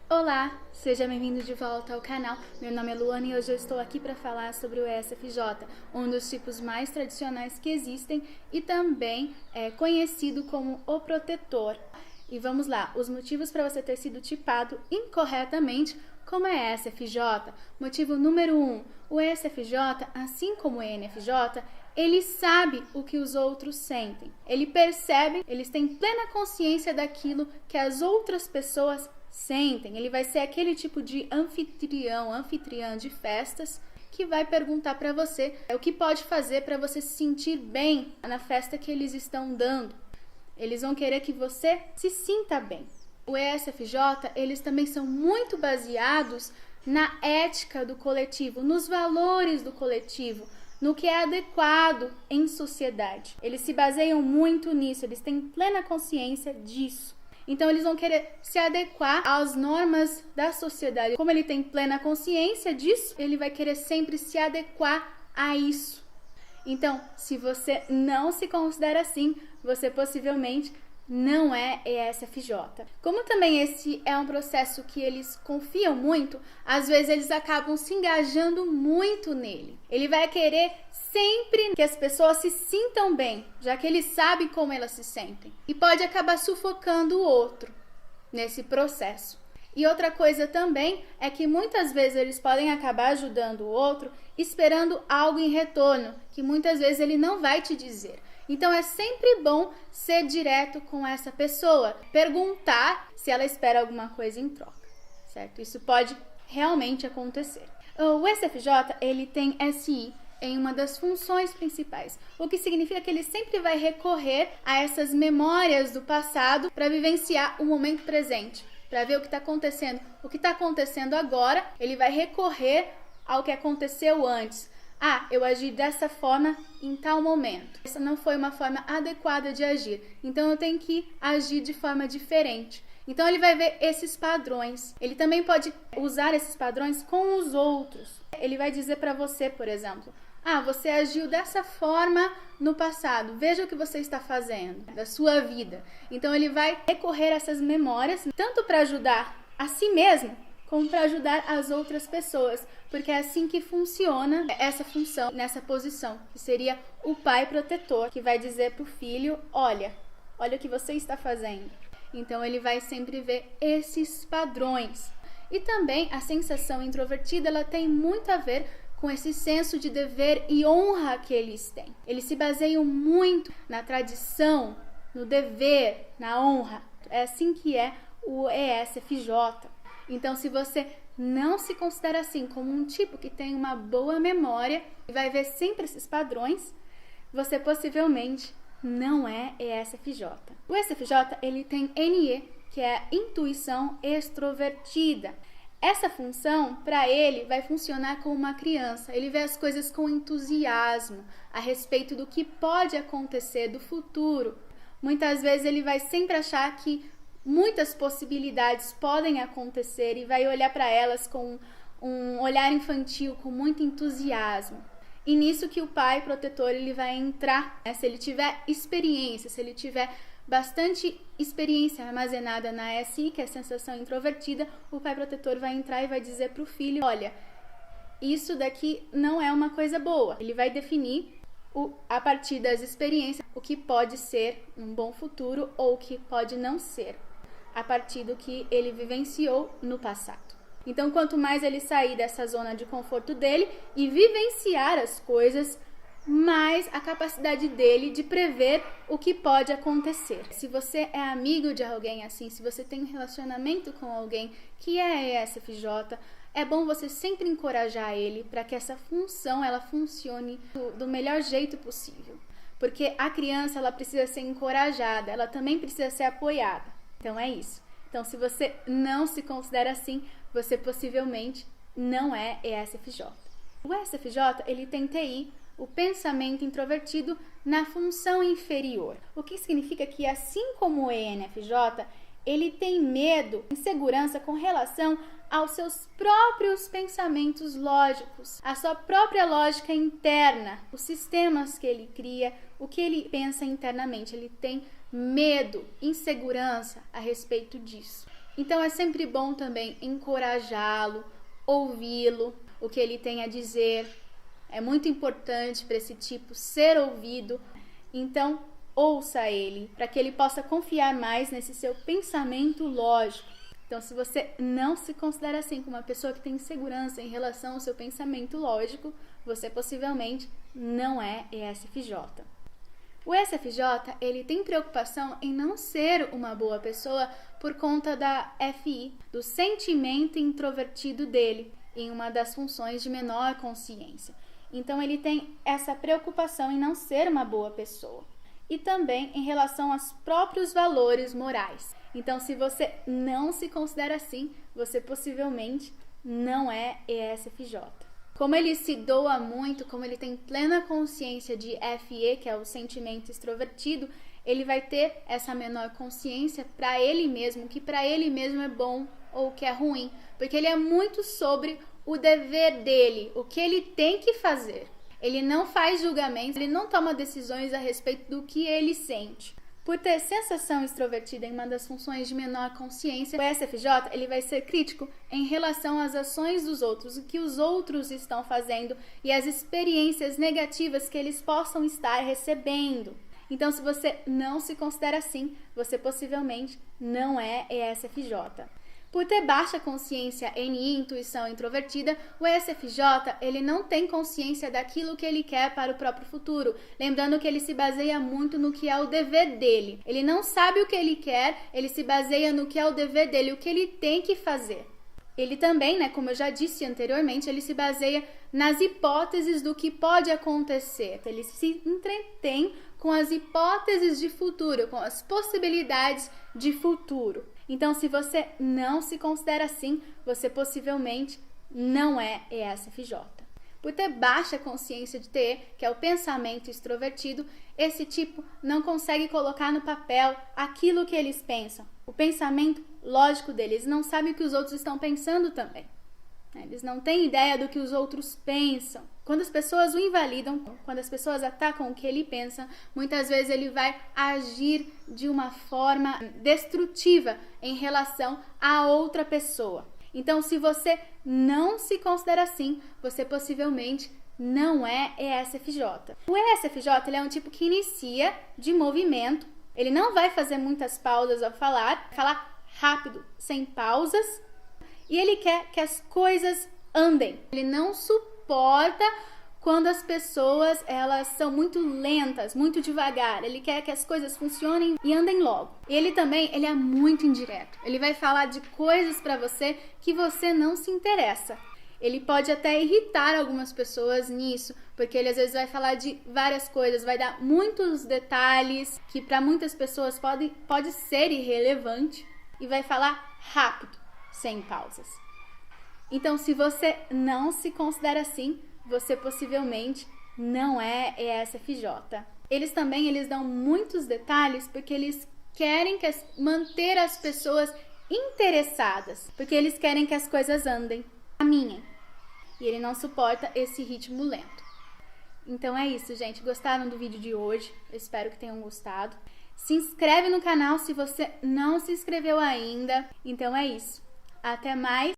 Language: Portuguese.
Olá, seja bem-vindo de volta ao canal. Meu nome é Luana e hoje eu estou aqui para falar sobre o ESFJ, um dos tipos mais tradicionais que existem e também é conhecido como o protetor. E vamos lá, os motivos para você ter sido tipado incorretamente como é ESFJ. Motivo número 1, o ESFJ, assim como o ENFJ, ele sabe o que os outros sentem. Ele percebe, eles têm plena consciência daquilo que as outras pessoas sentem. Ele vai ser aquele tipo de anfitriã de festas que vai perguntar para você o que pode fazer para você se sentir bem na festa que eles estão dando. Eles vão querer que você se sinta bem. O ESFJ, eles também são muito baseados na ética do coletivo, nos valores do coletivo, no que é adequado em sociedade. Eles se baseiam muito nisso, eles têm plena consciência disso. Então, eles vão querer se adequar às normas da sociedade. Como ele tem plena consciência disso, ele vai querer sempre se adequar a isso. Então, se você não se considera assim, você possivelmente não é ESFJ. Como também esse é um processo que eles confiam muito, às vezes eles acabam se engajando muito nele. Ele vai querer sempre que as pessoas se sintam bem, já que ele sabe como elas se sentem. E pode acabar sufocando o outro nesse processo. E outra coisa também é que muitas vezes eles podem acabar ajudando o outro esperando algo em retorno, que muitas vezes ele não vai te dizer. Então é sempre bom ser direto com essa pessoa, perguntar se ela espera alguma coisa em troca, certo? Isso pode realmente acontecer. O ESFJ, ele tem SI em uma das funções principais, o que significa que ele sempre vai recorrer a essas memórias do passado para vivenciar o momento presente, para ver o que está acontecendo. O que está acontecendo agora, ele vai recorrer ao que aconteceu antes. Eu agi dessa forma em tal momento. Essa não foi uma forma adequada de agir. Então, eu tenho que agir de forma diferente. Então, ele vai ver esses padrões. Ele também pode usar esses padrões com os outros. Ele vai dizer para você, por exemplo, você agiu dessa forma no passado. Veja o que você está fazendo da sua vida. Então, ele vai recorrer a essas memórias, tanto para ajudar a si mesmo, como para ajudar as outras pessoas, porque é assim que funciona essa função, nessa posição, que seria o pai protetor, que vai dizer para o filho, olha o que você está fazendo. Então, ele vai sempre ver esses padrões. E também a sensação introvertida, ela tem muito a ver com esse senso de dever e honra que eles têm. Eles se baseiam muito na tradição, no dever, na honra. É assim que é o ESFJ. Então, se você não se considera assim como um tipo que tem uma boa memória e vai ver sempre esses padrões, você possivelmente não é ESFJ. O ESFJ, ele tem NE, que é a intuição extrovertida. Essa função, para ele, vai funcionar como uma criança. Ele vê as coisas com entusiasmo a respeito do que pode acontecer, do futuro. Muitas vezes ele vai sempre achar que muitas possibilidades podem acontecer e vai olhar para elas com um olhar infantil, com muito entusiasmo. E nisso que o pai protetor ele vai entrar, né? Se ele tiver experiência, se ele tiver bastante experiência armazenada na SI, que é a sensação introvertida, o pai protetor vai entrar e vai dizer para o filho, olha, isso daqui não é uma coisa boa. Ele vai definir a partir das experiências o que pode ser um bom futuro ou o que pode não ser, a partir do que ele vivenciou no passado. Então, quanto mais ele sair dessa zona de conforto dele e vivenciar as coisas, mais a capacidade dele de prever o que pode acontecer. Se você é amigo de alguém assim, se você tem um relacionamento com alguém que é ESFJ, é bom você sempre encorajar ele para que essa função ela funcione do melhor jeito possível. Porque a criança ela precisa ser encorajada, ela também precisa ser apoiada. Então é isso. Então, se você não se considera assim, você possivelmente não é ESFJ. O ESFJ, ele tem TI, o pensamento introvertido, na função inferior. O que significa que, assim como o ENFJ, ele tem medo, insegurança com relação aos seus próprios pensamentos lógicos, a sua própria lógica interna, os sistemas que ele cria, o que ele pensa internamente. Ele tem medo, insegurança a respeito disso. Então é sempre bom também encorajá-lo, ouvi-lo, o que ele tem a dizer. É muito importante para esse tipo ser ouvido. Então, ouça ele, para que ele possa confiar mais nesse seu pensamento lógico. Então, se você não se considera assim como uma pessoa que tem insegurança em relação ao seu pensamento lógico, você possivelmente não é ESFJ. O ESFJ, ele tem preocupação em não ser uma boa pessoa por conta da FI, do sentimento introvertido dele, em uma das funções de menor consciência. Então, ele tem essa preocupação em não ser uma boa pessoa. E também em relação aos próprios valores morais. Então, se você não se considera assim, você possivelmente não é ESFJ. Como ele se doa muito, como ele tem plena consciência de FE, que é o sentimento extrovertido, ele vai ter essa menor consciência para ele mesmo, que para ele mesmo é bom ou que é ruim, porque ele é muito sobre o dever dele, o que ele tem que fazer. Ele não faz julgamentos, ele não toma decisões a respeito do que ele sente. Por ter sensação extrovertida em uma das funções de menor consciência, o ESFJ ele vai ser crítico em relação às ações dos outros, o que os outros estão fazendo e as experiências negativas que eles possam estar recebendo. Então, se você não se considera assim, você possivelmente não é ESFJ. Por ter baixa consciência NI, intuição introvertida, o ESFJ ele não tem consciência daquilo que ele quer para o próprio futuro. Lembrando que ele se baseia muito no que é o dever dele. Ele não sabe o que ele quer, ele se baseia no que é o dever dele, o que ele tem que fazer. Ele também, como eu já disse anteriormente, ele se baseia nas hipóteses do que pode acontecer. Ele se entretém com as hipóteses de futuro, com as possibilidades de futuro. Então, se você não se considera assim, você possivelmente não é ESFJ. Por ter baixa consciência de TE, que é o pensamento extrovertido, esse tipo não consegue colocar no papel aquilo que eles pensam. O pensamento lógico deles, não sabe o que os outros estão pensando também. Eles não têm ideia do que os outros pensam. Quando as pessoas o invalidam, quando as pessoas atacam o que ele pensa, muitas vezes ele vai agir de uma forma destrutiva em relação a outra pessoa. Então, se você não se considera assim, você possivelmente não é ESFJ. O ESFJ ele é um tipo que inicia de movimento. Ele não vai fazer muitas pausas ao falar, vai falar rápido, sem pausas. E ele quer que as coisas andem. Ele não suporta quando as pessoas elas são muito lentas, muito devagar. Ele quer que as coisas funcionem e andem logo. Ele também ele é muito indireto. Ele vai falar de coisas para você que você não se interessa. Ele pode até irritar algumas pessoas nisso, porque ele às vezes vai falar de várias coisas, vai dar muitos detalhes que para muitas pessoas pode ser irrelevante e vai falar rápido, sem pausas. Então, se você não se considera assim, você possivelmente não é ESFJ. Eles dão muitos detalhes porque eles querem manter as pessoas interessadas, porque eles querem que as coisas andem, caminhem. E ele não suporta esse ritmo lento. Então é isso, gente. Gostaram do vídeo de hoje? Eu espero que tenham gostado. Se inscreve no canal se você não se inscreveu ainda. Então é isso. Até mais